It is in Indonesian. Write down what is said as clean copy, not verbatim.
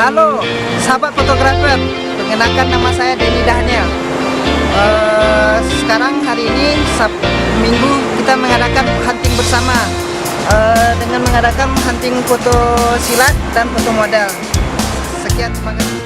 Halo, sahabat fotografer, perkenalkan nama saya Denny Daniel. Sekarang hari ini Minggu kita mengadakan hunting bersama dengan mengadakan hunting foto silat dan foto model. Sekian, terima kasih.